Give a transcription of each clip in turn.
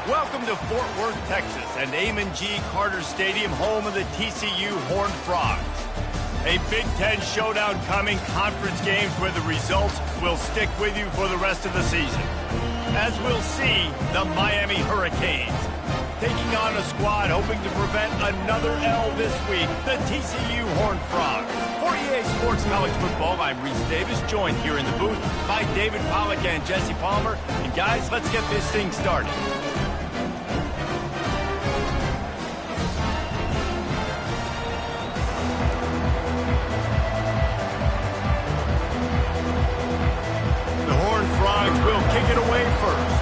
Welcome to Fort Worth, Texas, and Amon G. Carter Stadium, home of the TCU Horned Frogs. A Big Ten showdown coming, conference games where the results will stick with you for the rest of the season. As we'll see, the Miami Hurricanes taking on a squad hoping to prevent another L this week, the TCU Horned Frogs. For EA Sports College Football, I'm Reese Davis, joined here in the booth by David Pollack and Jesse Palmer. And guys, let's get this thing started. Will kick it away first.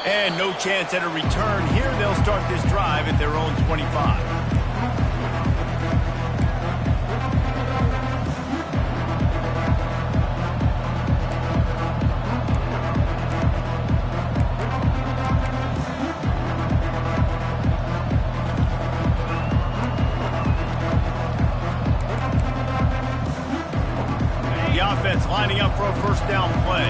And no chance at a return here. They'll start this drive at their own 25. Offense lining up for a first down play.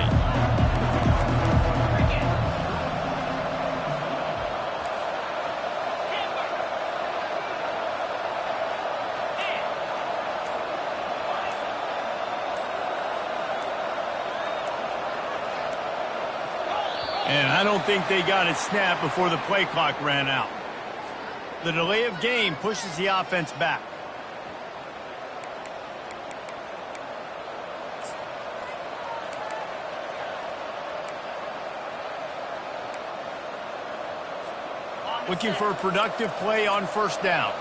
And I don't think they got it snapped before the play clock ran out. The delay of game pushes the offense back. Looking for a productive play on first down.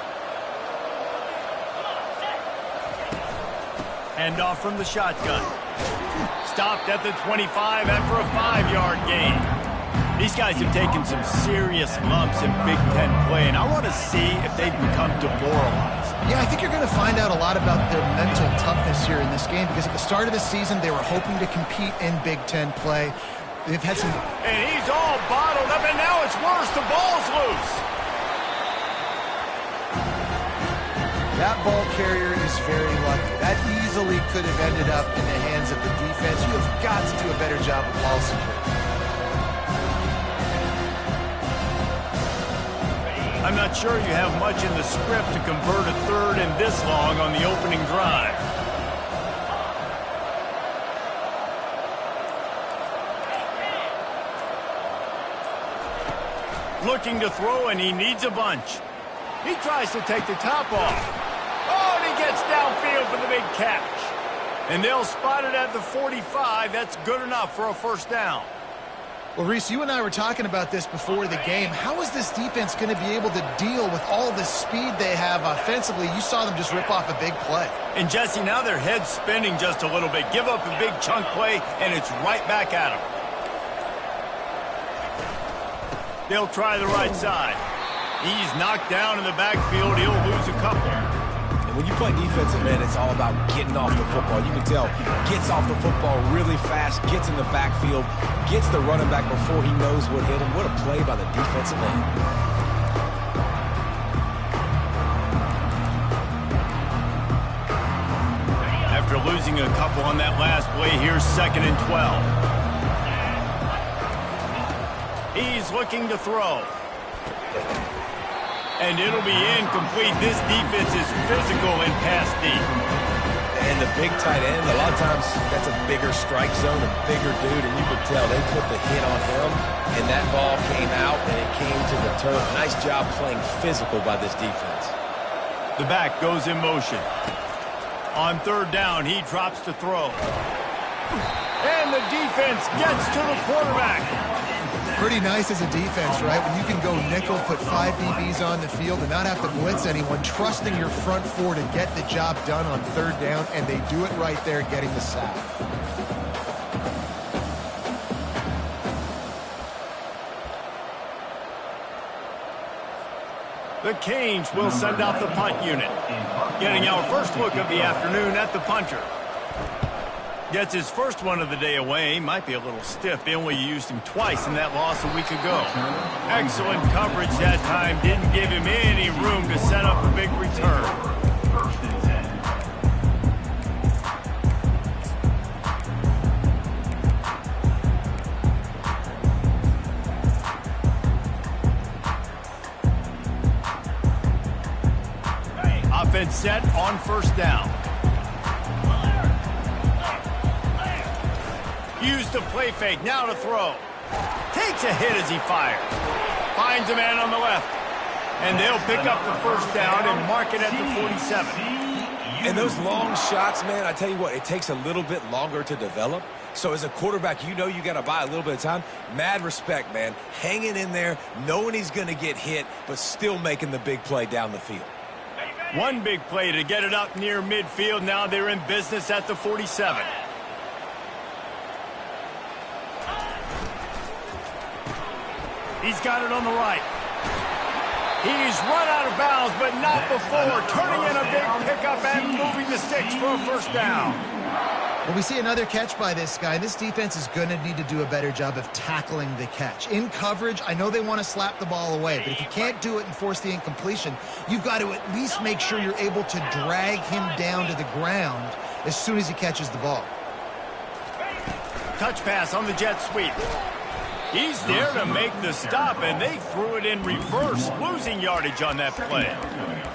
Handoff from the shotgun. Stopped at the 25 after a 5-yard gain. These guys have taken some serious lumps in Big Ten play, and I want to see if they've become demoralized. Yeah, I think you're going to find out a lot about their mental toughness here in this game, because at the start of the season, they were hoping to compete in Big Ten play. They've had some... And he's all bottled up, and now it's worse. The ball's loose. That ball carrier is very lucky. That easily could have ended up in the hands of the defense. You have got to do a better job of ball security. I'm not sure you have much in the script to convert a third and this long on the opening drive. Looking to throw, and he needs a bunch. He tries to take the top off. Oh, and he gets downfield for the big catch. And they'll spot it at the 45. That's good enough for a first down. Well, Reese, you and I were talking about this before the game. How is this defense going to be able to deal with all the speed they have offensively? You saw them just rip off a big play. And, Jesse, now their head's spinning just a little bit. Give up a big chunk play, and it's right back at them. They'll try the right side. He's knocked down in the backfield. He'll lose a couple. And when you play defensive end, it's all about getting off the football. You can tell, gets off the football really fast, gets in the backfield, gets the running back before he knows what hit him. What a play by the defensive end. After losing a couple on that last play, here's 2nd and 12. He's looking to throw. And it'll be incomplete. This defense is physical and pass deep. And the big tight end, a lot of times that's a bigger strike zone, a bigger dude, and you could tell they put the hit on him, and that ball came out, and it came to the turf. Nice job playing physical by this defense. The back goes in motion. On 3rd down, he drops to throw. And the defense gets to the quarterback. Pretty nice as a defense, right? When you can go nickel, put 5 DBs on the field and not have to blitz anyone, trusting your front four to get the job done on 3rd down, and they do it right there, getting the sack. The Canes will send out the punt unit. Getting our first look of the afternoon at the punter. Gets his first one of the day away. Might be a little stiff. They only used him twice in that loss a week ago. Excellent coverage that time. Didn't give him any room to set up a big return. Offense set on first down. Use the play fake, now to throw. Takes a hit as he fires. Finds a man on the left. And they'll pick up the first down and mark it at the 47. And those long shots, man, I tell you what, it takes a little bit longer to develop. So as a quarterback, you know you got to buy a little bit of time. Mad respect, man. Hanging in there, knowing he's going to get hit, but still making the big play down the field. One big play to get it up near midfield. Now they're in business at the 47. He's got it on the right. He's run out of bounds, but not before turning in a big pickup and moving the sticks for a first down. Well, we see another catch by this guy. This defense is going to need to do a better job of tackling the catch. In coverage, I know they want to slap the ball away, but if you can't do it and force the incompletion, you've got to at least make sure you're able to drag him down to the ground as soon as he catches the ball. Touch pass on the jet sweep. He's there to make the stop, and they threw it in reverse, losing yardage on that play.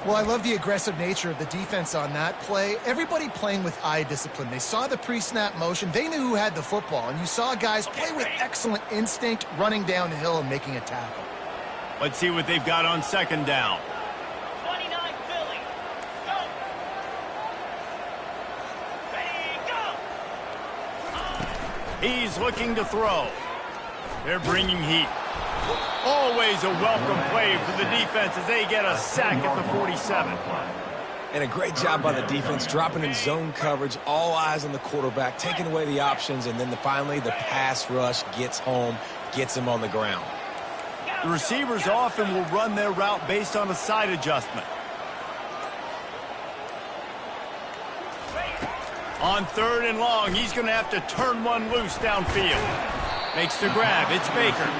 Well, I love the aggressive nature of the defense on that play. Everybody playing with eye discipline. They saw the pre-snap motion. They knew who had the football, and you saw guys play with excellent instinct, running downhill and making a tackle. Let's see what they've got on second down. 29 Philly. Go. Ready, go. He's looking to throw. They're bringing heat. Always a welcome play for the defense as they get a sack at the 47. And a great job by the defense, dropping in zone coverage, all eyes on the quarterback, taking away the options, and then finally the pass rush gets home, gets him on the ground. The receivers often will run their route based on a side adjustment. On third and long, he's going to have to turn one loose downfield. Makes the grab. It's Baker.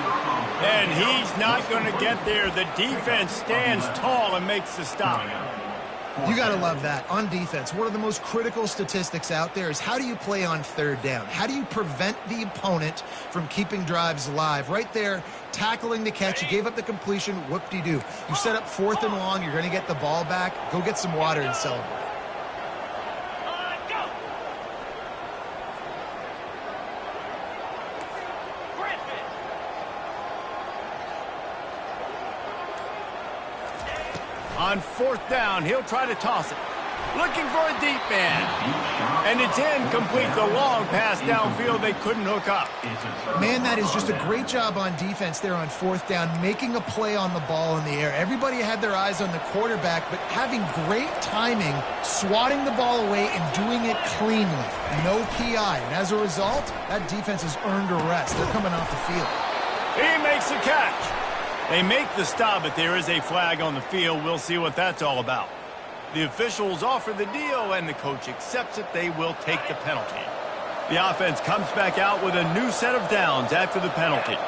And he's not going to get there. The defense stands tall and makes the stop. You got to love that. On defense, one of the most critical statistics out there is how do you play on third down? How do you prevent the opponent from keeping drives alive? Right there, tackling the catch. You gave up the completion. Whoop-de-doo. You set up fourth and long. You're going to get the ball back. Go get some water and celebrate. On fourth down, he'll try to toss it. Looking for a deep man. And it's incomplete. The long pass downfield, they couldn't hook up. Man, that is just a great job on defense there on fourth down, making a play on the ball in the air. Everybody had their eyes on the quarterback, but having great timing, swatting the ball away and doing it cleanly. No PI. And as a result, that defense has earned a rest. They're coming off the field. He makes the catch. They make the stop, but there is a flag on the field. We'll see what that's all about. The officials offer the deal, and the coach accepts it. They will take the penalty. The offense comes back out with a new set of downs after the penalty.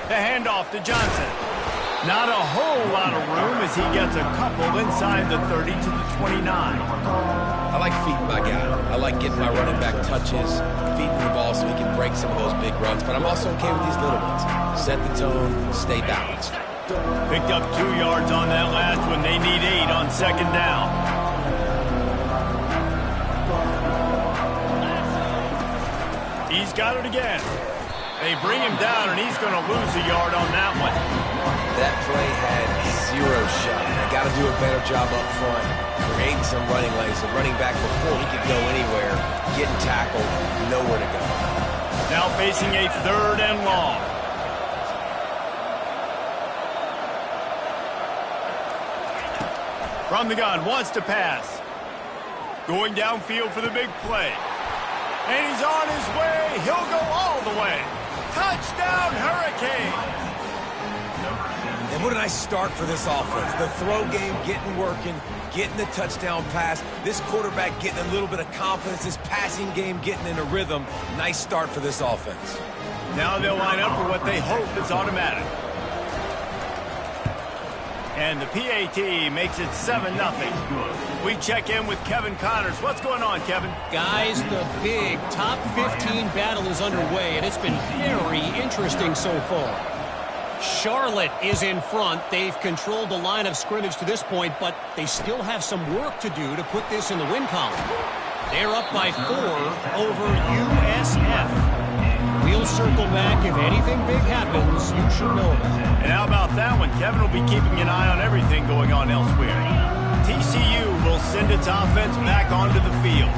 The handoff to Johnson. Not a whole lot of room as he gets a couple inside the 30 to the 29. I like feeding my guy. I like getting my running back touches, feeding the ball so he can break some of those big runs. But I'm also okay with these little ones. Set the tone, stay balanced. Picked up 2 yards on that last one. They need 8 on second down. He's got it again. They bring him down, and he's going to lose a yard on that one. That play had 0 shot. They got to do a better job up front, creating some running lanes. The running back, before he could go anywhere, getting tackled, nowhere to go. Now facing a third and long. From the gun, wants to pass. Going downfield for the big play. And he's on his way. He'll go all the way. Touchdown, Hurricanes! And what a nice start for this offense. The throw game getting working, getting the touchdown pass. This quarterback getting a little bit of confidence. This passing game getting in a rhythm. Nice start for this offense. Now they'll line up for what they hope is automatic. And the PAT makes it 7-0. We check in with Kevin Connors. What's going on, Kevin? Guys, the big top 15 battle is underway, and it's been very interesting so far. Charlotte is in front. They've controlled the line of scrimmage to this point, but they still have some work to do to put this in the win column. They're up by 4 over USF. We'll circle back. If anything big happens, you should know it. And how about that one? Kevin will be keeping an eye on everything going on elsewhere. TCU will send its offense back onto the field.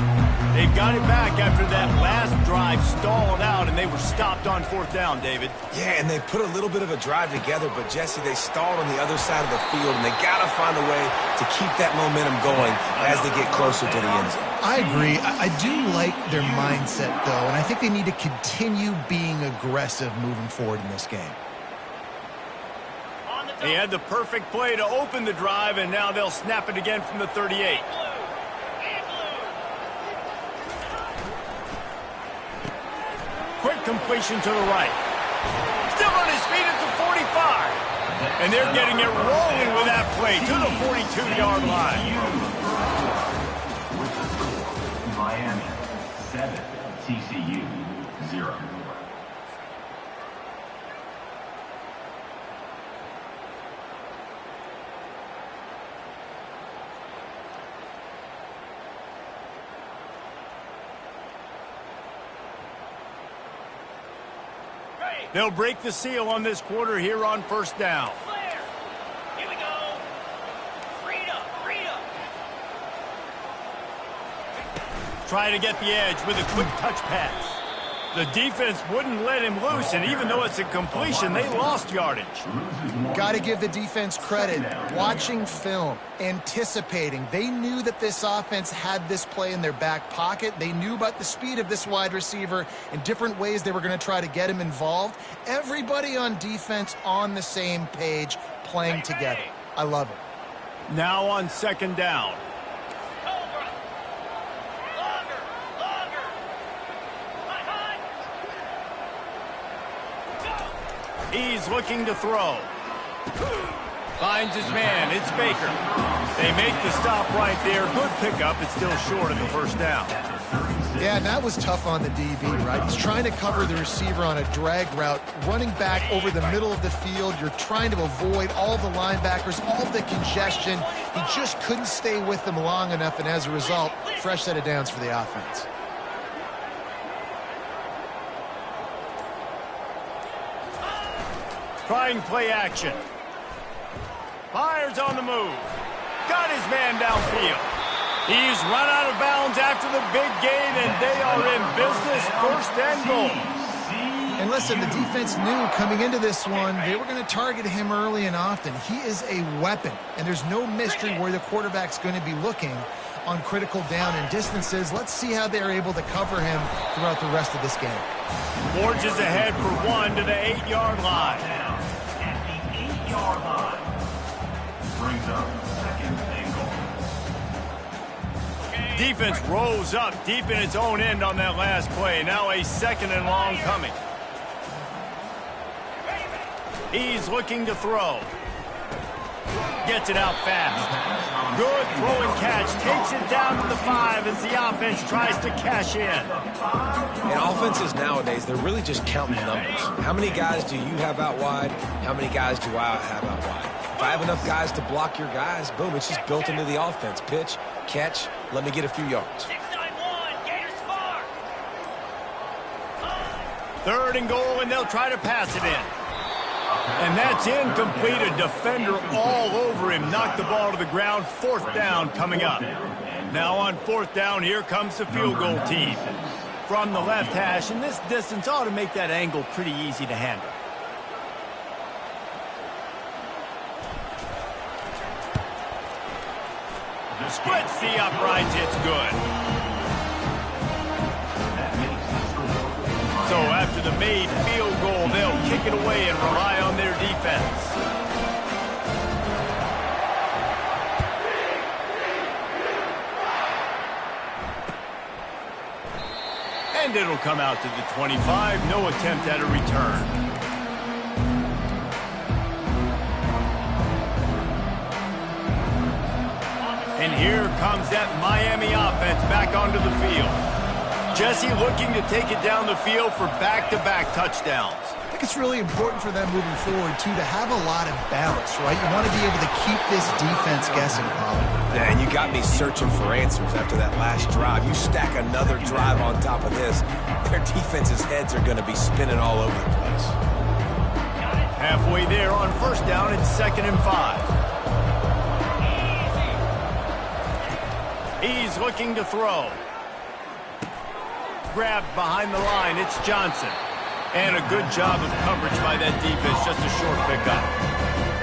They've got it back after that last drive stalled out, and they were stopped on 4th down, David. Yeah, and they put a little bit of a drive together, but, Jesse, they stalled on the other side of the field, and they got to find a way to keep that momentum going as they get closer to the end zone. I agree. I do like their mindset, though, and I think they need to continue being aggressive moving forward in this game. They had the perfect play to open the drive, and now they'll snap it again from the 38. Quick completion to the right. Still on his feet at the 45. And they're getting it rolling with that play to the 42-yard line. Miami 7, TCU 0. They'll break the seal on this quarter here on 1st down. Here we go. Freedom. Try to get the edge with a quick touch pass. The defense wouldn't let him loose, and even though it's a completion, they lost yardage. Got to give the defense credit. Watching film, anticipating. They knew that this offense had this play in their back pocket. They knew about the speed of this wide receiver and different ways they were going to try to get him involved. Everybody on defense on the same page, playing together. I love it. Now on 2nd down. He's looking to throw. Finds his man. It's Baker. They make the stop right there. Good pickup. It's still short of the 1st down. Yeah, and that was tough on the DB, right? He's trying to cover the receiver on a drag route, running back over the middle of the field. You're trying to avoid all the linebackers, all the congestion. He just couldn't stay with them long enough, and as a result, fresh set of downs for the offense. Trying play action. Fires on the move. Got his man downfield. He's run out of bounds after the big gain, and they are in business. 1st and goal. And listen, the defense knew coming into this one, they were going to target him early and often. He is a weapon, and there's no mystery where the quarterback's going to be looking on critical down and distances. Let's see how they're able to cover him throughout the rest of this game. Forges ahead for 1 to the 8-yard line. At the 8-yard line. Brings up 2nd and goal. Defense rose up deep in its own end on that last play. Now a 2nd and long coming. He's looking to throw. Gets it out fast. Good throw and catch. Takes it down to the 5 as the offense tries to cash in. And offenses nowadays, they're really just counting numbers. How many guys do you have out wide? How many guys do I have out wide? If I have enough guys to block your guys, boom, it's just built into the offense. Pitch, catch, let me get a few yards. 6-9-1, Gators far. 3rd and goal, and they'll try to pass it in. And that's incomplete. A defender all over him. Knocked the ball to the ground. 4th down coming up. Now on 4th down, here comes the field goal team. From the left hash, and this distance ought to make that angle pretty easy to handle. Splits the uprights. It's good. So after the made field goal, they'll kick it away and rely on their defense. And it'll come out to the 25. No attempt at a return. And here comes that Miami offense back onto the field. Jesse looking to take it down the field for back-to-back touchdowns. I think it's really important for them moving forward, too, to have a lot of bounce, right? You want to be able to keep this defense guessing, Paul. Yeah, and you got me searching for answers after that last drive. You stack another drive on top of this, their defense's heads are going to be spinning all over the place. Halfway there on first down, it's 2nd and 5. He's looking to throw. Grabbed behind the line, it's Johnson. And a good job of coverage by that defense, just a short pickup.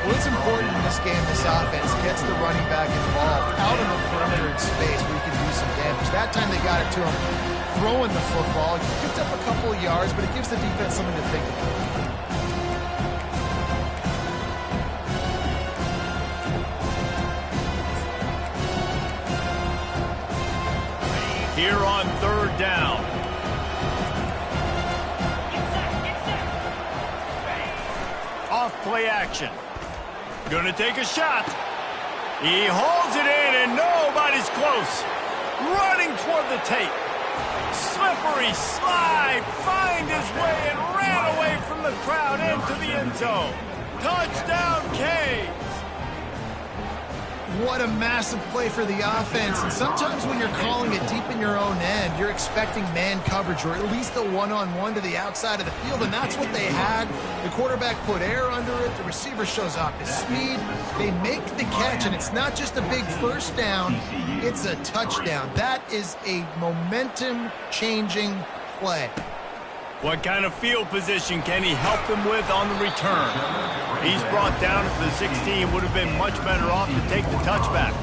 Well, it's important in this game, this offense gets the running back involved out in the perimeter in space where you can do some damage. That time they got it to him throwing the football. He picked up a couple of yards, but it gives the defense something to think about. Here on 3rd down. Off play action. Gonna take a shot. He holds it in and nobody's close. Running toward the tape. Slippery slide. Find his way and ran away from the crowd into the end zone. Touchdown, Canes. What a massive play for the offense. And sometimes when you're calling it deep in your own end, you're expecting man coverage or at least a one-on-one to the outside of the field, and that's what they had. The quarterback put air under it. The receiver shows off his speed. They make the catch, and it's not just a big first down. It's a touchdown. That is a momentum-changing play. What kind of field position can he help them with on the return? He's brought down at the 16. Would have been much better off to take the touchback.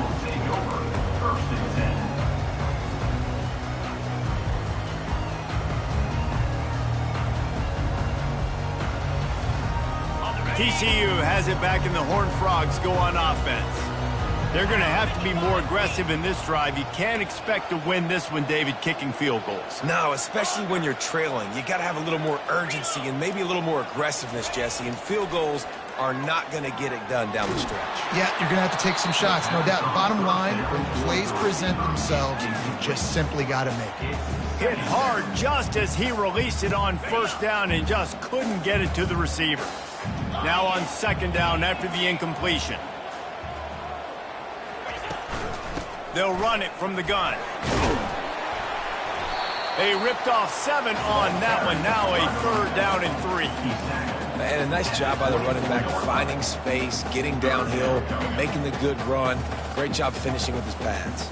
TCU has it back and the Horned Frogs go on offense. They're going to have to be more aggressive in this drive. You can't expect to win this one, David, kicking field goals. No, especially when you're trailing. You got to have a little more urgency and maybe a little more aggressiveness, Jesse. And field goals are not going to get it done down the stretch. Yeah, you're going to have to take some shots, no doubt. Bottom line, when plays present themselves, you just simply got to make it. Hit hard just as he released it on first down and just couldn't get it to the receiver. Now on 2nd down after the incompletion. They'll run it from the gun. They ripped off 7 on that one. Now a 3rd down and 3. And a nice job by the running back, finding space, getting downhill, making the good run. Great job finishing with his pads.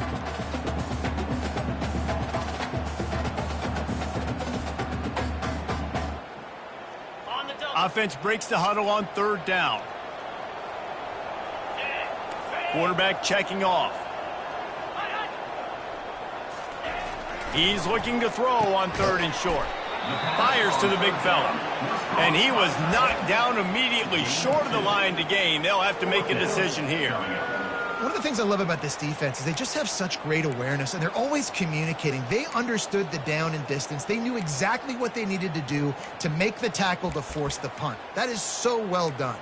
Offense breaks the huddle on 3rd down. Quarterback checking off. He's looking to throw on 3rd and short. Fires to the big fella. And he was knocked down immediately short of the line to gain. They'll have to make a decision here. One of the things I love about this defense is they just have such great awareness, and they're always communicating. They understood the down and distance. They knew exactly what they needed to do to make the tackle to force the punt. That is so well done.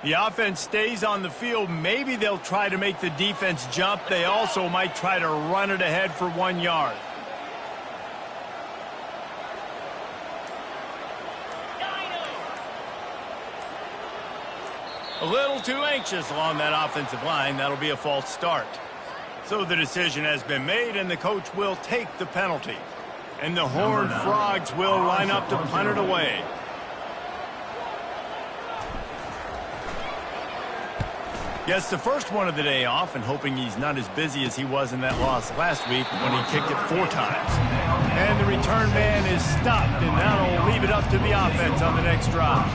The offense stays on the field. Maybe they'll try to make the defense jump. They also might try to run it ahead for 1 yard. A little too anxious along that offensive line. That'll be a false start. So the decision has been made, and the coach will take the penalty. And the Horned Frogs will line up to punt it away. Gets the first one of the day off, and hoping he's not as busy as he was in that loss last week when he kicked it 4 times. And the return man is stopped, and that'll leave it up to the offense on the next drive.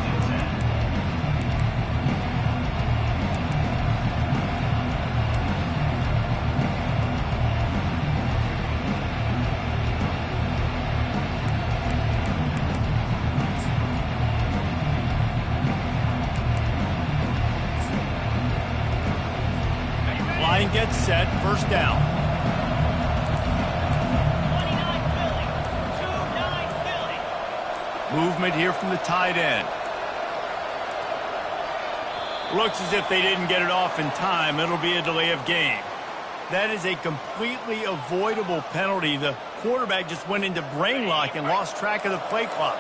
first down. 29 Philly. 2-9 Philly. Movement here from the tight end. Looks as if they didn't get it off in time. It'll be a delay of game. That is a completely avoidable penalty. The quarterback just went into brain lock and lost track of the play clock.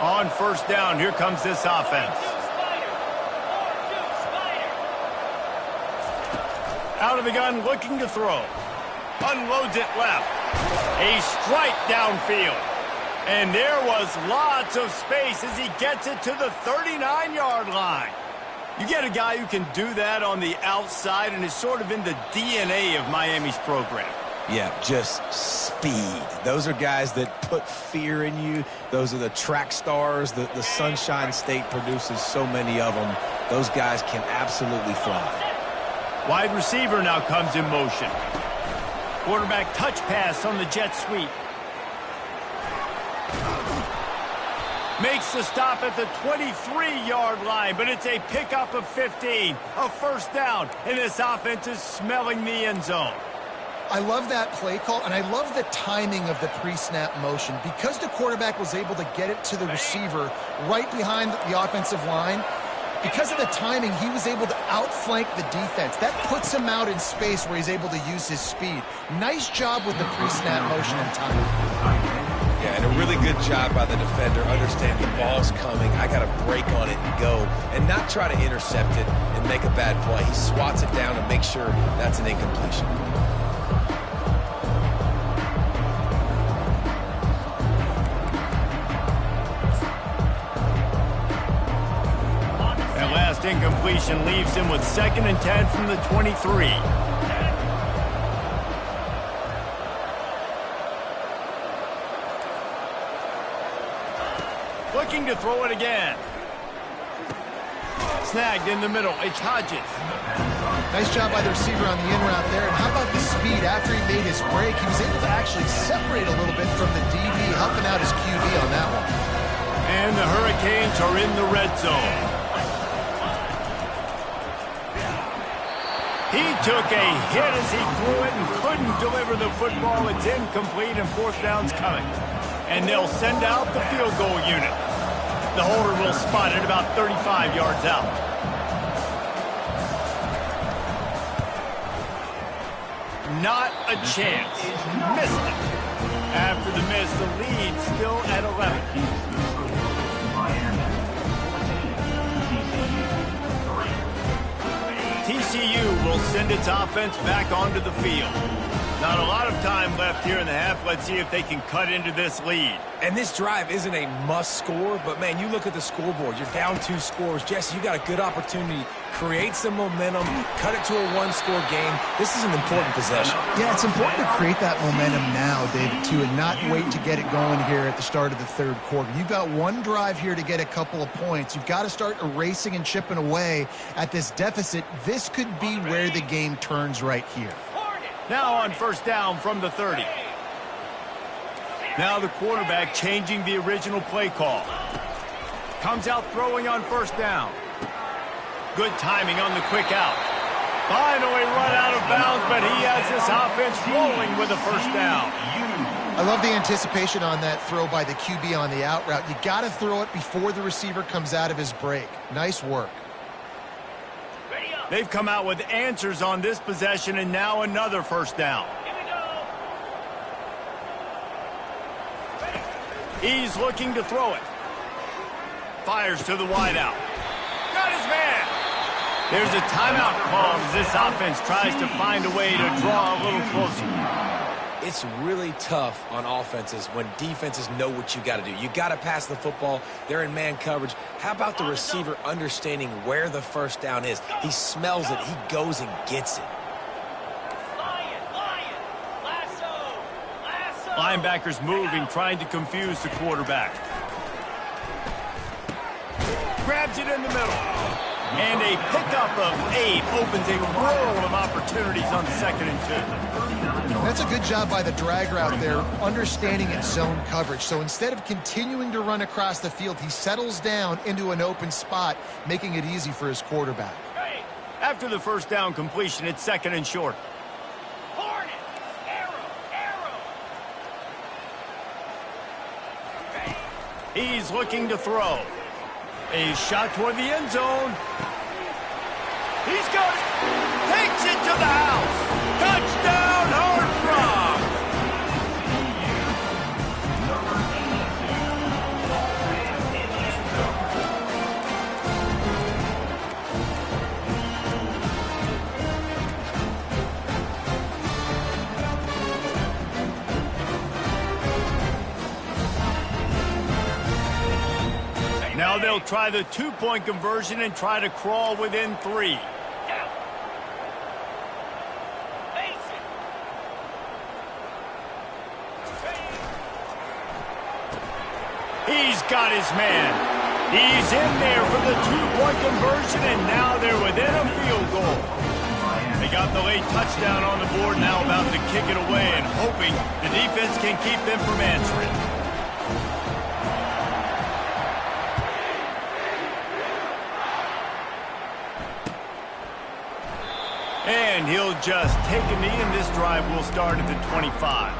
On first down, here comes this offense. Out of the gun, looking to throw. Unloads it left. A strike downfield. And there was lots of space as he gets it to the 39-yard line. You get a guy who can do that on the outside and is sort of in the DNA of Miami's program. Yeah, just speed. Those are guys that put fear in you. Those are the track stars. The Sunshine State produces so many of them. Those guys can absolutely fly. Wide receiver now comes in motion. Quarterback touch pass on the jet sweep. Makes the stop at the 23-yard line, but it's a pickup of 15, a first down, and this offense is smelling the end zone. I love that play call, and I love the timing of the pre-snap motion. Because the quarterback was able to get it to the receiver right behind the offensive line, because of the timing, he was able to outflank the defense. That puts him out in space where he's able to use his speed. Nice job with the pre-snap motion and timing. Yeah, and a really good job by the defender understanding the ball's coming. I got to break on it and go, and not try to intercept it and make a bad play. He swats it down and makes sure that's an incompletion. That last incompletion leaves him with 2nd and 10 from the 23. Looking to throw it again. Snagged in the middle. It's Hodges. Nice job by the receiver on the in route there. And how about the speed? After he made his break, he was able to actually separate a little bit from the DB, helping out his QB on that one. And the Hurricanes are in the red zone. He took a hit as he threw it and couldn't deliver the football. It's incomplete and 4th down's coming. And they'll send out the field goal unit. The holder will spot it about 35 yards out. Not a chance. Missed it. After the miss, the lead still at 11. TCU will send its offense back onto the field. Not a lot of time left here in the half. Let's see if they can cut into this lead. And this drive isn't a must score, but, man, you look at the scoreboard. You're down 2 scores. Jesse, you got a good opportunity. Create some momentum. Cut it to a 1-score game. This is an important possession. Yeah, it's important to create that momentum now, David, too, and not wait to get it going here at the start of the 3rd quarter. You've got one drive here to get a couple of points. You've got to start erasing and chipping away at this deficit. This could be where the game turns right here. Now on first down from the 30. Now the quarterback changing the original play call. Comes out throwing on first down. Good timing on the quick out. Finally run out of bounds, but he has this offense rolling with a first down. I love the anticipation on that throw by the QB on the out route. You got to throw it before the receiver comes out of his break. Nice work. They've come out with answers on this possession, and now another first down. He's looking to throw it. Fires to the wideout. Got his man. There's a timeout called as this offense tries to find a way to draw a little closer. It's really tough on offenses when defenses know what you got to do. You got to pass the football. They're in man coverage. How about the receiver understanding where the first down is? He smells it. He goes and gets it. Linebackers moving, trying to confuse the quarterback. Grabs it in the middle. And a pickup of 8 opens a world of opportunities on 2nd and 2. That's a good job by the drag route there, understanding its zone coverage. So instead of continuing to run across the field, he settles down into an open spot, making it easy for his quarterback. After the first down completion, it's 2nd and short. He's looking to throw. A shot toward the end zone. He's got it. Takes it to the house. Touchdown, Horned Frogs. Now they'll try the two-point conversion and try to crawl within 3. He's got his man. He's in there for the two-point conversion, and now they're within a field goal. They got the late touchdown on the board, now about to kick it away and hoping the defense can keep them from answering. And he'll just take a knee, and this drive will start at the 25.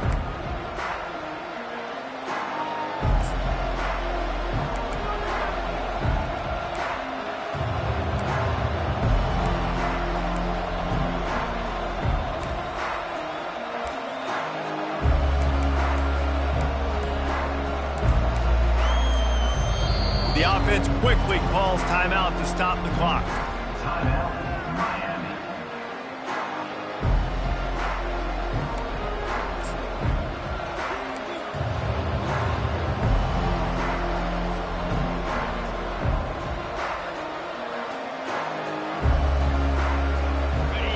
The offense quickly calls timeout to stop the clock. Timeout, Miami.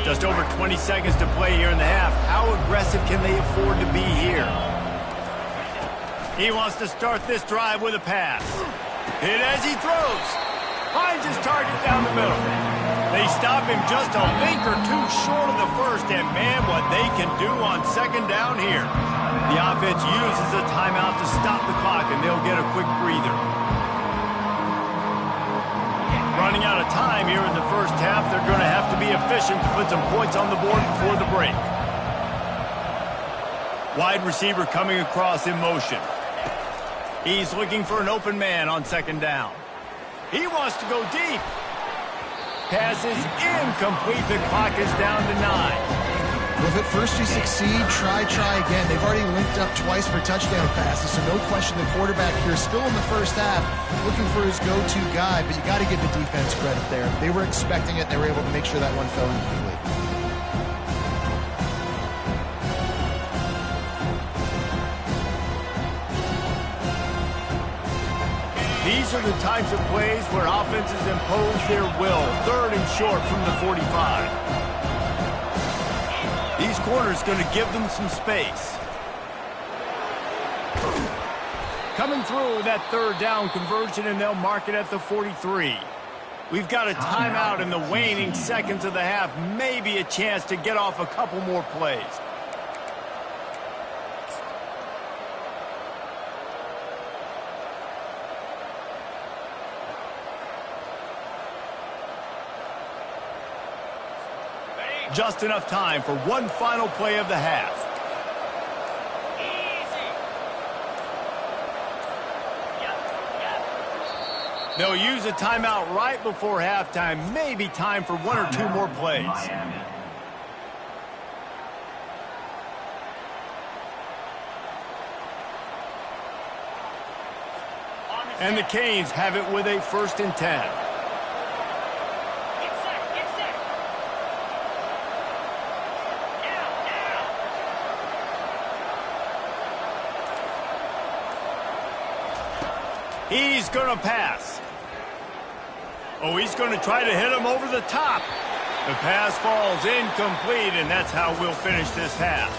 Just over 20 seconds to play here in the half. How aggressive can they afford to be here? He wants to start this drive with a pass. Hit as he throws. Finds his target down the middle. They stop him just a link or two short of the first, and man, what they can do on second down here. The offense uses a timeout to stop the clock, and they'll get a quick breather. Running out of time here in the first half, they're going to have to be efficient to put some points on the board before the break. Wide receiver coming across in motion. He's looking for an open man on second down. He wants to go deep. Pass is incomplete. The clock is down to 9. Well, if at first you succeed, try again. They've already linked up twice for touchdown passes, so no question the quarterback here still in the first half looking for his go-to guy, but you got to give the defense credit there. They were expecting it. They were able to make sure that one fell incomplete. These are the types of plays where offenses impose their will. 3rd and short from the 45. These corners going to give them some space. Coming through with that 3rd down conversion, and they'll mark it at the 43. We've got a timeout in the waning seconds of the half. Maybe a chance to get off a couple more plays. Just enough time for one final play of the half. They'll use a timeout right before halftime. Maybe time for 1 or 2 more plays. And the Canes have it with a 1st and 10. He's going to pass. Oh, he's going to try to hit him over the top. The pass falls incomplete, and that's how we'll finish this half.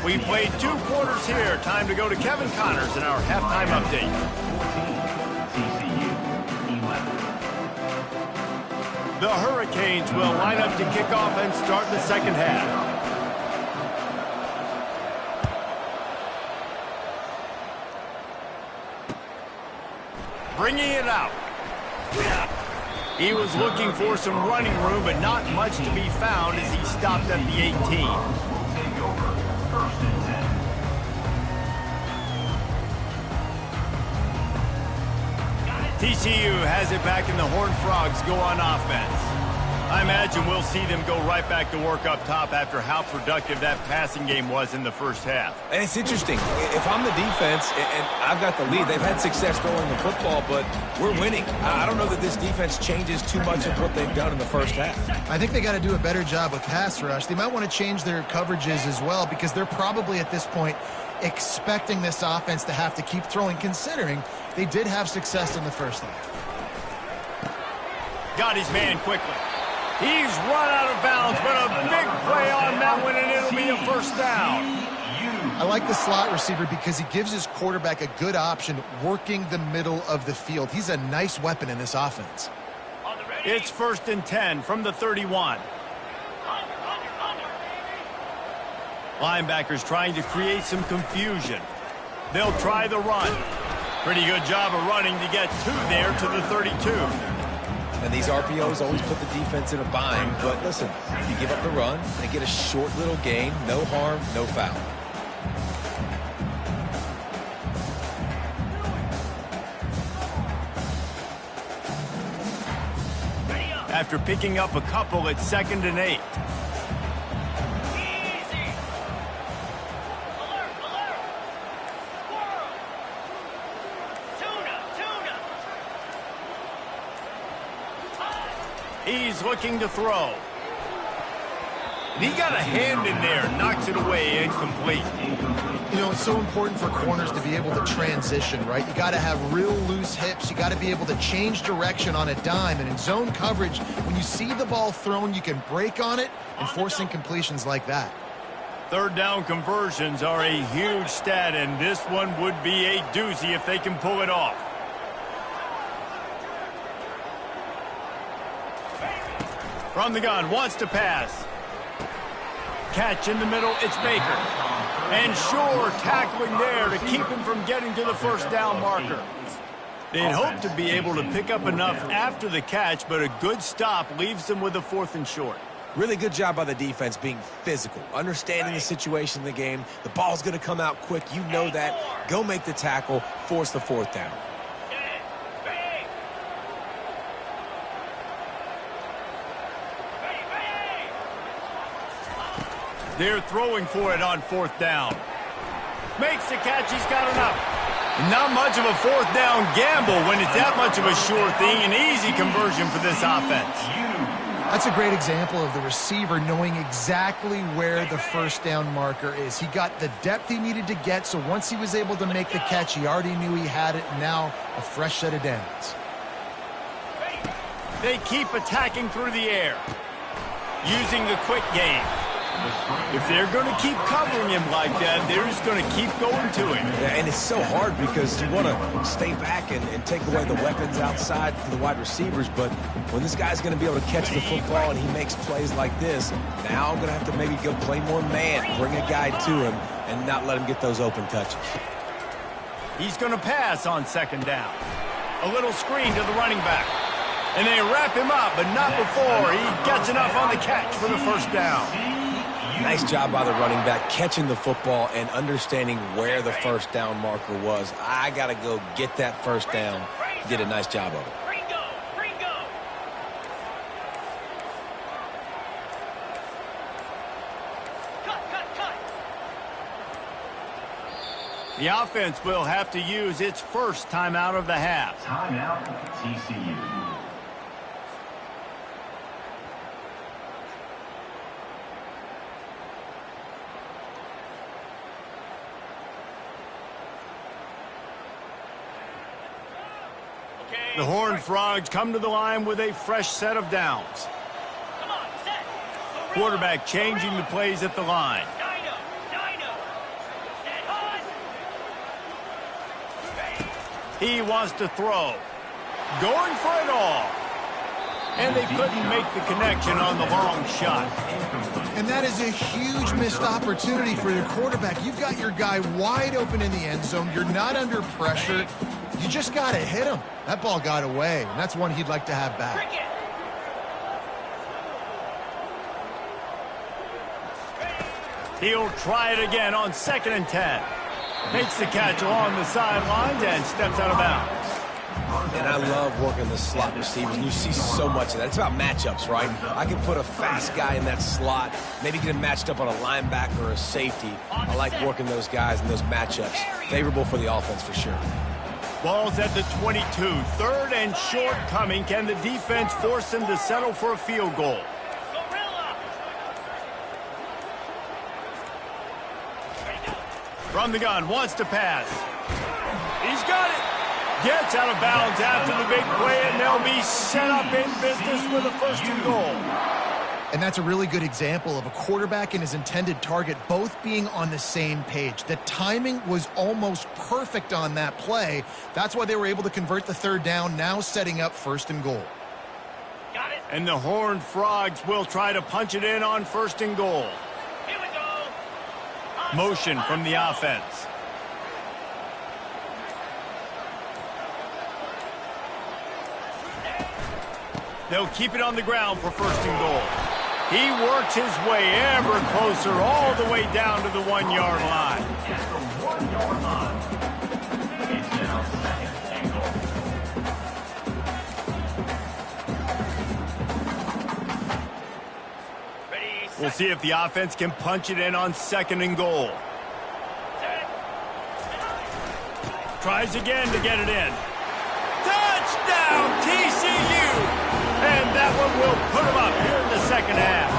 We played 2 quarters here. Time to go to Kevin Connors in our halftime update. 14, TCU 11. The Hurricanes will line up to kick off and start the second half. Bringing it out. He was looking for some running room, but not much to be found as he stopped at the 18. Take over 1st and 10. TCU has it back and the Horned Frogs go on offense. I imagine we'll see them go right back to work up top after how productive that passing game was in the first half. And it's interesting. If I'm the defense and I've got the lead, they've had success throwing the football, but we're winning. I don't know that this defense changes too much of what they've done in the first half. I think they got to do a better job with pass rush. They might want to change their coverages as well because they're probably at this point expecting this offense to have to keep throwing, considering they did have success in the first half. Got his man quickly. He's run out of bounds, but a big play on that one, and it'll be a first down. I like the slot receiver because he gives his quarterback a good option working the middle of the field. He's a nice weapon in this offense. It's 1st and 10 from the 31. Linebackers trying to create some confusion. They'll try the run. Pretty good job of running to get two there to the 32. And these RPOs always put the defense in a bind. But listen, you give up the run, they get a short little gain, no harm, no foul. After picking up a couple, it's 2nd and 8. He's looking to throw. And he got a hand in there, knocks it away, incomplete. You know, it's so important for corners to be able to transition, right? You got to have real loose hips. You got to be able to change direction on a dime. And in zone coverage, when you see the ball thrown, you can break on it and force incompletions like that. 3rd down conversions are a huge stat, and this one would be a doozy if they can pull it off. From the gun, wants to pass. Catch in the middle, it's Baker. And sure, tackling there to keep him from getting to the first down marker. They'd hope to be able to pick up enough after the catch, but a good stop leaves them with a 4th and short. Really good job by the defense being physical, understanding the situation in the game. The ball's going to come out quick. You know that. Go make the tackle, force the 4th down. They're throwing for it on 4th down. Makes the catch, he's got enough. Not much of a 4th down gamble when it's that much of a sure thing. An easy conversion for this offense. That's a great example of the receiver knowing exactly where the first down marker is. He got the depth he needed to get, so once he was able to make the catch, he already knew he had it, and now a fresh set of downs. They keep attacking through the air, using the quick game. If they're going to keep covering him like that, they're just going to keep going to him. Yeah, and it's so hard because you want to stay back and take away the weapons outside for the wide receivers, but when this guy's going to be able to catch the football and he makes plays like this, now I'm going to have to maybe go play more man, bring a guy to him, and not let him get those open touches. He's going to pass on 2nd down. A little screen to the running back. And they wrap him up, but not before he gets enough on the catch for the first down. Nice job by the running back, catching the football and understanding where the first down marker was. I got to go get that first down. He did a nice job of it. The offense will have to use its first timeout of the half. Timeout, TCU. The Horned Frogs come to the line with a fresh set of downs. Quarterback changing the plays at the line. He wants to throw. Going for it all. And they couldn't make the connection on the long shot. And that is a huge missed opportunity for your quarterback. You've got your guy wide open in the end zone. You're not under pressure. You just got to hit him. That ball got away, and that's one he'd like to have back. He'll try it again on 2nd and 10. Makes the catch along the sidelines and steps out of bounds. And I love working the slot receivers, and you see so much of that. It's about matchups, right? I can put a fast guy in that slot, maybe get him matched up on a linebacker or a safety. I like working those guys in those matchups. Favorable for the offense for sure. Ball's at the 22. Third and short coming. Can the defense force them to settle for a field goal? From the gun, wants to pass. He's got it. Gets out of bounds after the big play, and they'll be set up in business with a 1st and goal. And that's a really good example of a quarterback and his intended target both being on the same page. The timing was almost perfect on that play. That's why they were able to convert the 3rd down, now setting up 1st and goal. Got it. And the Horned Frogs will try to punch it in on 1st and goal. Here we go. Motion from the offense. They'll keep it on the ground for 1st and goal. He works his way ever closer all the way down to the 1-yard line. At the 1-yard line. It's now 2nd and goal. Ready, We'll see if the offense can punch it in on 2nd and goal. set. Tries again to get it in. Touchdown, TCU! And that one will put them up here in the 2nd half.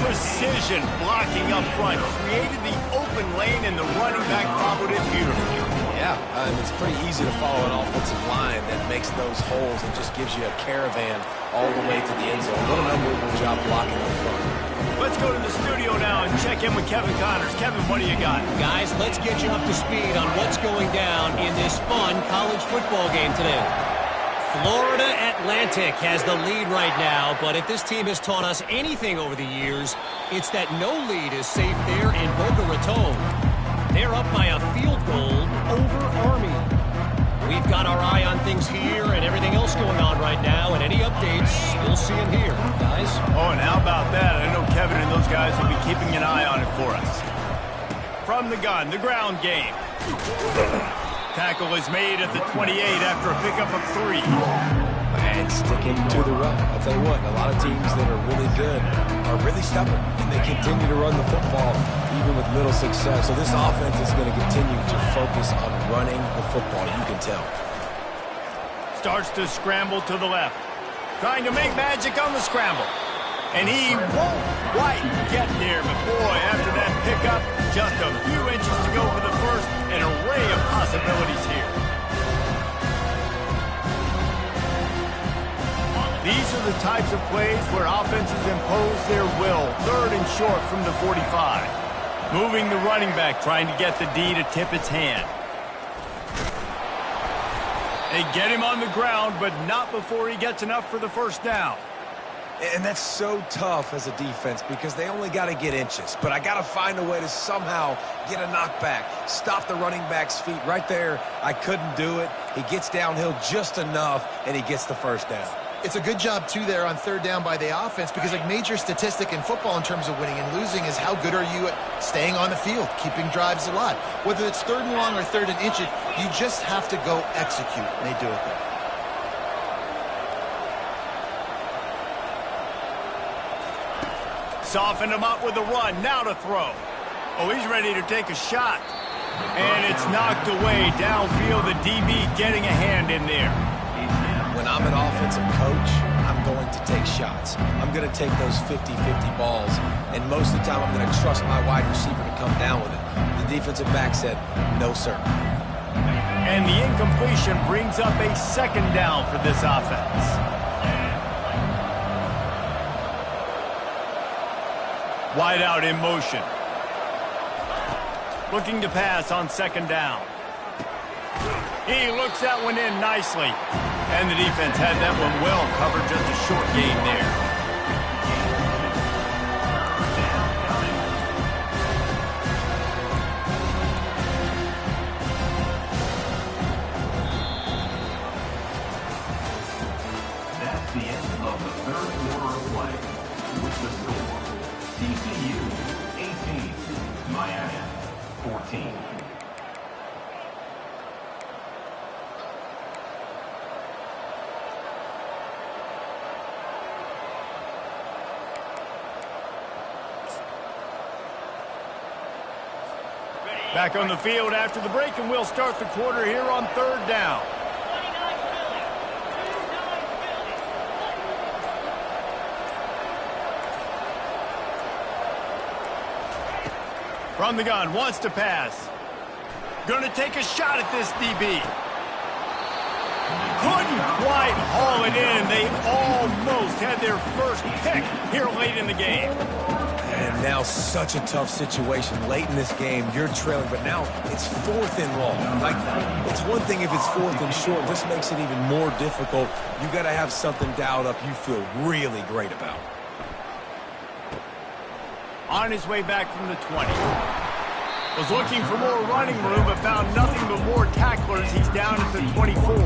Precision blocking up front created the open lane, and the running back followed it beautifully. Yeah, it's pretty easy to follow an offensive line that makes those holes and just gives you a caravan all the way to the end zone. What an unbelievable job blocking up front. Let's go to the studio now and check in with Kevin Connors. Kevin, what do you got? Guys, let's get you up to speed on what's going down in this fun college football game today. Florida Atlantic has the lead right now, but if this team has taught us anything over the years, it's that no lead is safe there in Boca Raton. They're up by a field goal over Army. We've got our eye on things here and everything else going on right now, and any updates, we'll see them here, guys. Oh, and how about that? I know Kevin and those guys will be keeping an eye on it for us. From the gun, the ground game. Tackle is made at the 28 after a pickup of 3. And sticking to the run. I'll tell you what, a lot of teams that are really good are really stubborn, and they continue to run the football even with little success. So this offense is going to continue to focus on running the football, you can tell. Starts to scramble to the left. Trying to make magic on the scramble. And he won't quite get there, but boy, after that pickup, just a few inches to go for the first. An array of possibilities here. These are the types of plays where offenses impose their will. 3rd and short from the 45. Moving the running back, trying to get the D to tip its hand. They get him on the ground, but not before he gets enough for the 1st down. And that's so tough as a defense because they only got to get inches. But I got to find a way to somehow get a knockback, stop the running back's feet. Right there, I couldn't do it. He gets downhill just enough, and he gets the 1st down. It's a good job, too, there on 3rd down by the offense because a major statistic in football in terms of winning and losing is how good are you at staying on the field, keeping drives alive. Whether it's 3rd and long or 3rd and inches, you just have to go execute, and they do it there. Soften him up with a run. Now to throw. Oh, he's ready to take a shot. And it's knocked away. Downfield, the DB getting a hand in there. When I'm an offensive coach, I'm going to take shots. I'm going to take those 50-50 balls. And most of the time, I'm going to trust my wide receiver to come down with it. The defensive back said, no, sir. And the incompletion brings up a 2nd down for this offense. Wide out in motion. Looking to pass on 2nd down. He looks that one in nicely. And the defense had that one well covered, just a short gain there. That's the end of the 3rd quarter of play. With the score, TCU 18, Miami 14. Back on the field after the break, and we'll start the quarter here on third down. From the gun, wants to pass. Going to take a shot at this DB. Couldn't quite haul it in. They almost had their first pick here late in the game. And now such a tough situation. Late in this game, you're trailing, but now it's 4th and long. Like, it's one thing if it's 4th and short. This makes it even more difficult. You got to have something dialed up you feel really great about. On his way back from the 20. Was looking for more running room, but found nothing but more tacklers. He's down at the 24.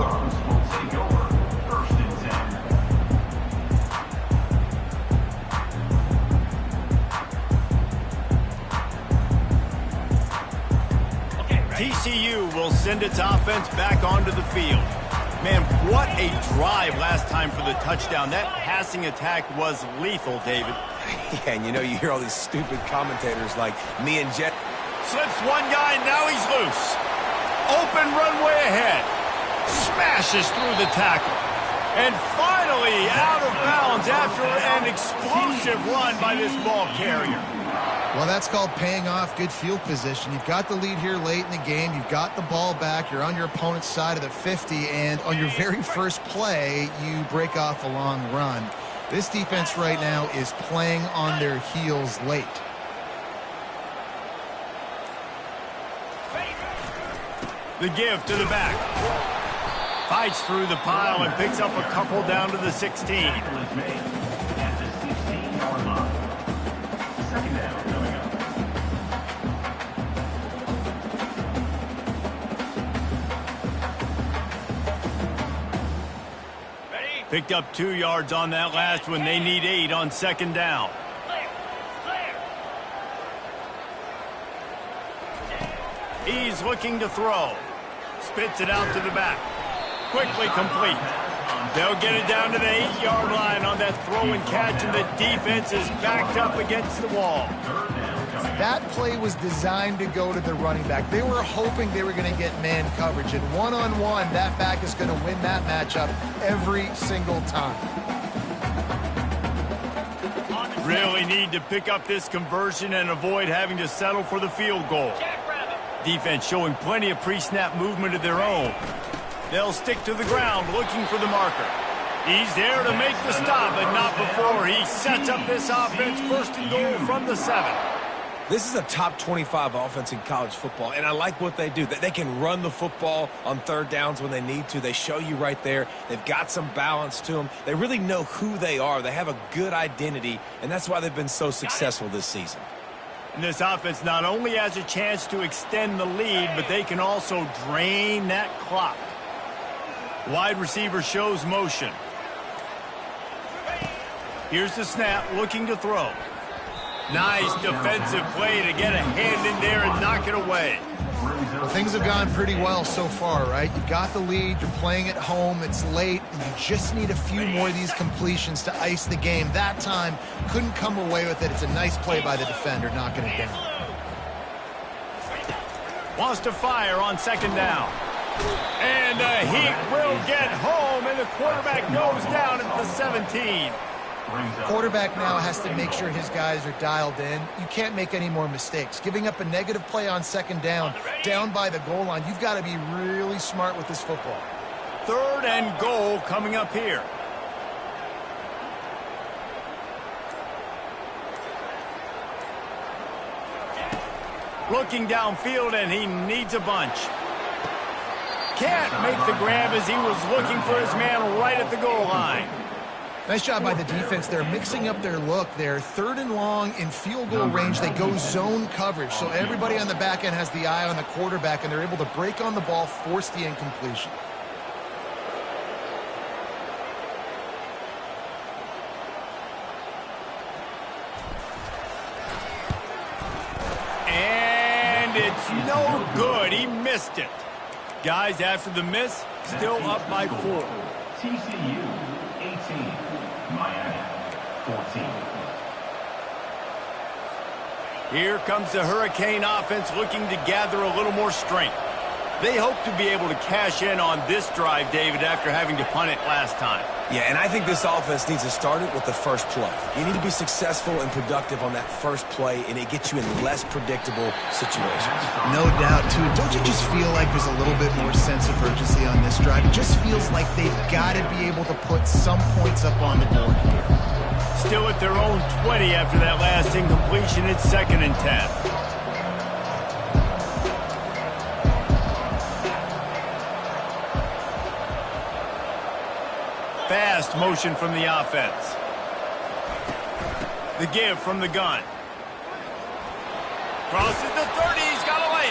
TCU will send its offense back onto the field. Man, what a drive last time for the touchdown. That passing attack was lethal, David. Yeah, and you know, you hear all these stupid commentators like me and Jet. Slips one guy, now he's loose. Open runway ahead. Smashes through the tackle. And finally out of bounds after an explosive run by this ball carrier. Well, that's called paying off good field position. You've got the lead here late in the game. You've got the ball back. You're on your opponent's side of the 50. And on your very first play, you break off a long run. This defense right now is playing on their heels late. The give to the back. Fights through the pile and picks up a couple down to the 16. Picked up 2 yards on that last one. They need 8 on second down. He's looking to throw. Spits it out to the back. Quickly complete. They'll get it down to the 8-yard line on that throw and catch, and the defense is backed up against the wall. That play was designed to go to the running back. They were hoping they were going to get man coverage, and one-on-one, that back is going to win that matchup every single time. Really need to pick up this conversion and avoid having to settle for the field goal. Defense showing plenty of pre-snap movement of their own. They'll stick to the ground looking for the marker. He's there to make the stop, but not before he sets up this offense. First and goal from the 7. This is a top 25 offense in college football, and I like what they do. They can run the football on third downs when they need to. They show you right there. They've got some balance to them. They really know who they are. They have a good identity, and that's why they've been so successful this season. And this offense not only has a chance to extend the lead, but they can also drain that clock. Wide receiver shows motion. Here's the snap, looking to throw. Nice defensive play to get a hand in there and knock it away. Well, things have gone pretty well so far, right? You've got the lead, you're playing at home, it's late, and you just need a few more of these completions to ice the game. That time, couldn't come away with it. It's a nice play by the defender, knocking it down. Wants to fire on second down. And he will get home, and the quarterback goes down at the 17. Quarterback now has to make sure his guys are dialed in. You can't make any more mistakes. Giving up a negative play on second down by the goal line, you've got to be really smart with this football. Third and goal coming up here. Looking downfield, and he needs a bunch. Can't make the grab as he was looking for his man right at the goal line. Nice job by the defense. They're mixing up their look. They're third and long in field goal range. They go zone coverage. So everybody on the back end has the eye on the quarterback, and they're able to break on the ball, force the incompletion. And it's no good. He missed it. Guys, after the miss, still up by 4. TCU 18, Miami 14. Here comes the Hurricane offense looking to gather a little more strength. They hope to be able to cash in on this drive, David, after having to punt it last time. Yeah, and I think this offense needs to start it with the first play. You need to be successful and productive on that first play, and it gets you in less predictable situations. No doubt, too. Don't you just feel like there's a little bit more sense of urgency on this drive? It just feels like they've got to be able to put some points up on the board here. Still at their own 20 after that last incompletion. It's 2nd and 10. Fast motion from the offense. The give from the gun. Crosses the 30. He's got away.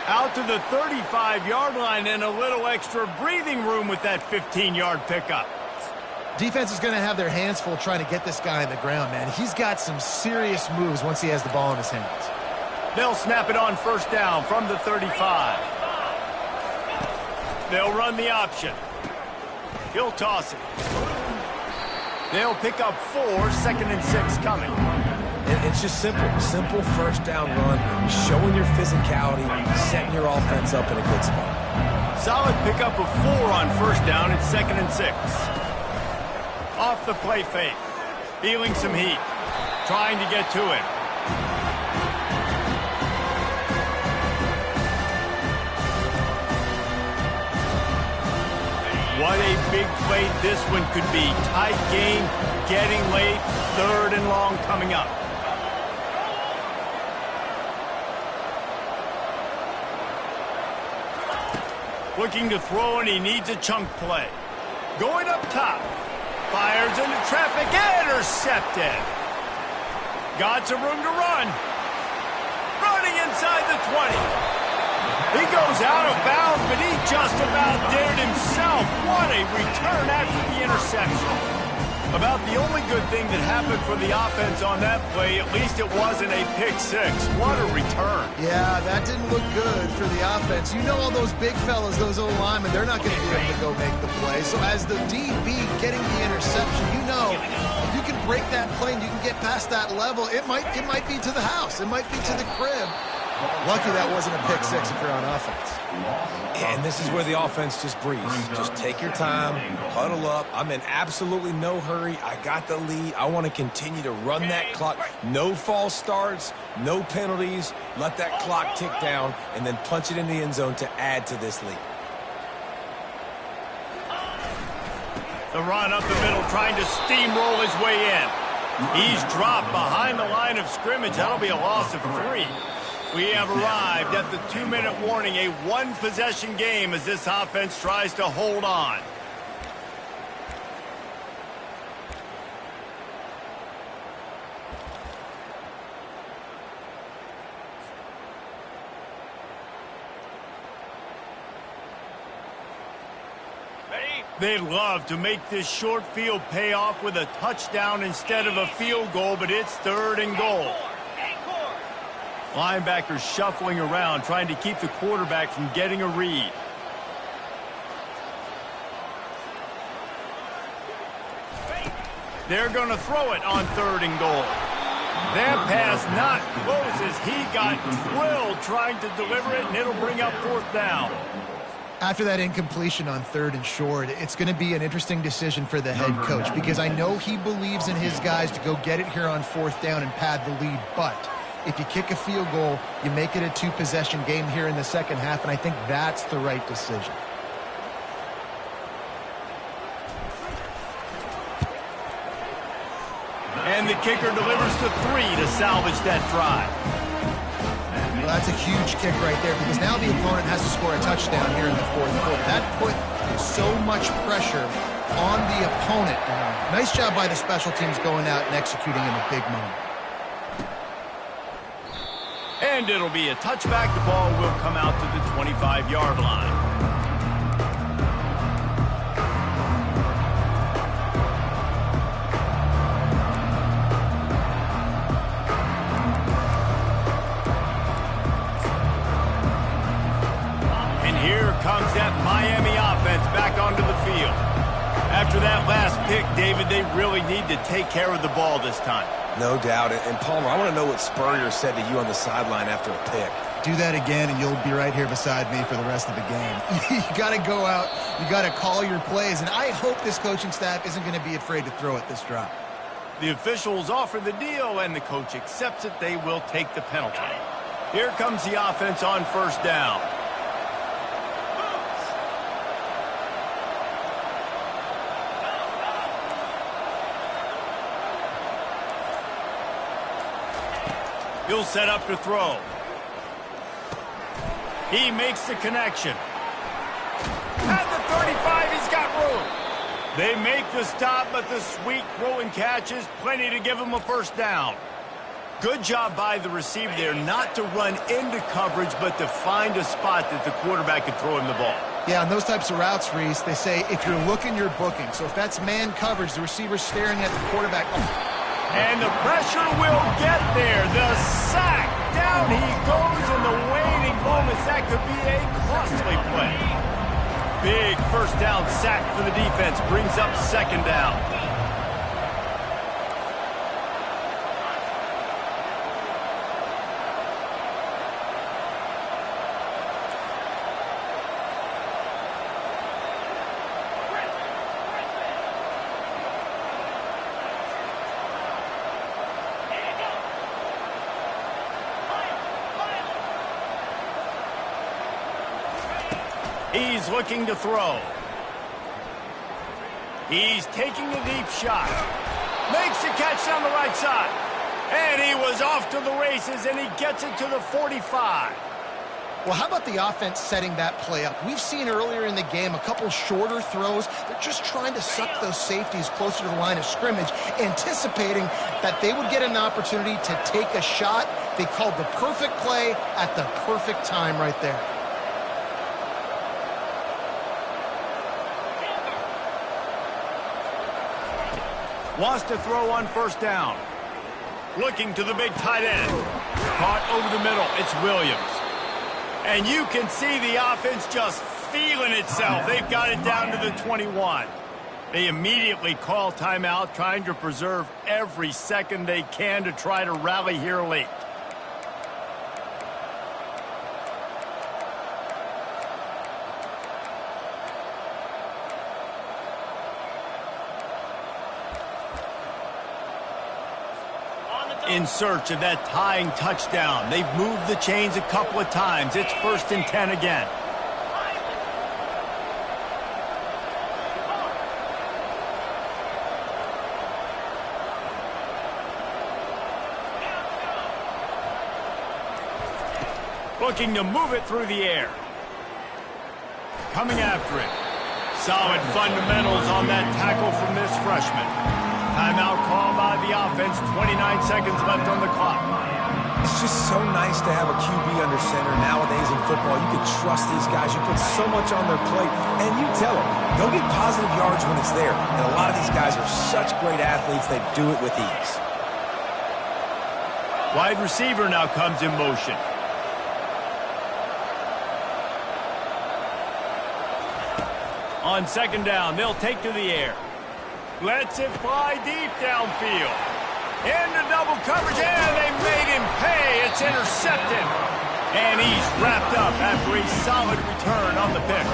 Out to the 35-yard line and a little extra breathing room with that 15-yard pickup. Defense is going to have their hands full trying to get this guy on the ground, man. He's got some serious moves once he has the ball in his hands. They'll snap it on 1st down from the 35. They'll run the option. He'll toss it. They'll pick up 4, 2nd and 6 coming. It's just simple. Simple 1st down run, showing your physicality, setting your offense up in a good spot. Solid pickup of 4 on 1st down. It's 2nd and 6. Off the play fake. Feeling some heat. Trying to get to it. What a big play this one could be. Tight game, getting late, 3rd and long coming up. Looking to throw, and he needs a chunk play. Going up top. Fires into traffic. Intercepted. Got some room to run. Running inside the 20. He goes out of bounds, but he just about did it himself. What a return after the interception. About the only good thing that happened for the offense on that play, at least it wasn't a pick 6. What a return. Yeah, that didn't look good for the offense. You know all those big fellas, those O-linemen, they're not going to be able to go make the play. So as the DB getting the interception, you know, if you can break that play and you can get past that level, it might be to the house. It might be to the crib. Lucky that wasn't a pick 6 if you're on offense. And this is where the offense just breathes. Just take your time, huddle up. I'm in absolutely no hurry. I got the lead. I want to continue to run that clock. No false starts, no penalties. Let that clock tick down and then punch it in the end zone to add to this lead. The run up the middle, trying to steamroll his way in. He's dropped behind the line of scrimmage. That'll be a loss of 3. We have arrived at the 2-minute warning, a 1-possession game as this offense tries to hold on. They'd love to make this short field pay off with a touchdown instead of a field goal, but it's 3rd and goal. Linebackers shuffling around, trying to keep the quarterback from getting a read. They're going to throw it on 3rd and goal. That pass not close as he got drilled trying to deliver it, and it'll bring up 4th down. After that incompletion on 3rd and short, it's going to be an interesting decision for the head coach because I know he believes in his guys to go get it here on 4th down and pad the lead, but if you kick a field goal, you make it a 2-possession game here in the second half, and I think that's the right decision. And the kicker delivers the 3 to salvage that drive. Well, that's a huge kick right there because now the opponent has to score a touchdown here in the 4th quarter. That put so much pressure on the opponent. Nice job by the special teams going out and executing in a big moment. And it'll be a touchback. The ball will come out to the 25-yard line. And here comes that Miami offense back onto the field. After that last pick, David, they really need to take care of the ball this time. No doubt. And Palmer, I want to know what Spurrier said to you on the sideline after a pick. Do that again, and you'll be right here beside me for the rest of the game. You got to go out. You got to call your plays, and I hope this coaching staff isn't going to be afraid to throw it this drop. The officials offer the deal, and the coach accepts it. They will take the penalty. Here comes the offense on first down. He'll set up to throw. He makes the connection. At the 35, he's got room. They make the stop, but the sweet throw and catch is plenty to give him a first down. Good job by the receiver there not to run into coverage, but to find a spot that the quarterback could throw him the ball. Yeah, on those types of routes, Reese, they say if you're looking, you're booking. So if that's man coverage, the receiver's staring at the quarterback. And the pressure will get there. The sack. Down he goes in the waning moments. That could be a costly play. Big first down sack for the defense. Brings up second down. He's looking to throw. He's taking a deep shot. Makes the catch down the right side. And he was off to the races, and he gets it to the 45. Well, how about the offense setting that play up? We've seen earlier in the game a couple shorter throws. They're just trying to suck those safeties closer to the line of scrimmage, anticipating that they would get an opportunity to take a shot. They called the perfect play at the perfect time right there. Wants to throw on first down. Looking to the big tight end. Caught over the middle. It's Williams. And you can see the offense just feeling itself. They've got it down to the 21. They immediately call timeout, trying to preserve every second they can to try to rally here late. In search of that tying touchdown. They've moved the chains a couple of times. It's 1st and 10 again. Looking to move it through the air. Coming after it. Solid fundamentals on that tackle from this freshman. Timeout call by the offense. 29 seconds left on the clock. It's just so nice to have a QB under center nowadays in football. You can trust these guys. You put so much on their plate, and you tell them, go get positive yards when it's there. And a lot of these guys are such great athletes, they do it with ease. Wide receiver now comes in motion. On second down, they'll take to the air. Lets it fly deep downfield. Into double coverage, and they made him pay. It's intercepted. And he's wrapped up after a solid return on the pick.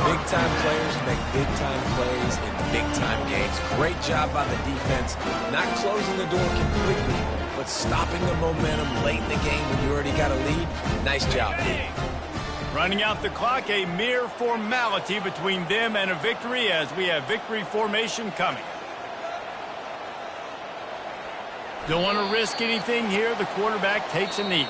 Big-time players make big-time plays in big-time games. Great job by the defense. Not closing the door completely, but stopping the momentum late in the game when you already got a lead. Nice job, dude. Running out the clock, a mere formality between them and a victory as we have victory formation coming. Don't want to risk anything here. The quarterback takes a knee.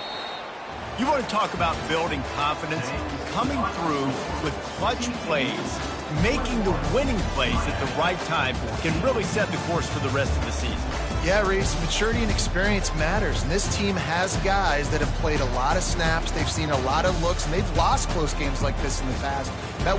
You want to talk about building confidence? Coming through with clutch plays, making the winning plays at the right time can really set the course for the rest of the season. Yeah, Reese, maturity and experience matters, and this team has guys that have played a lot of snaps, they've seen a lot of looks, and they've lost close games like this in the past. That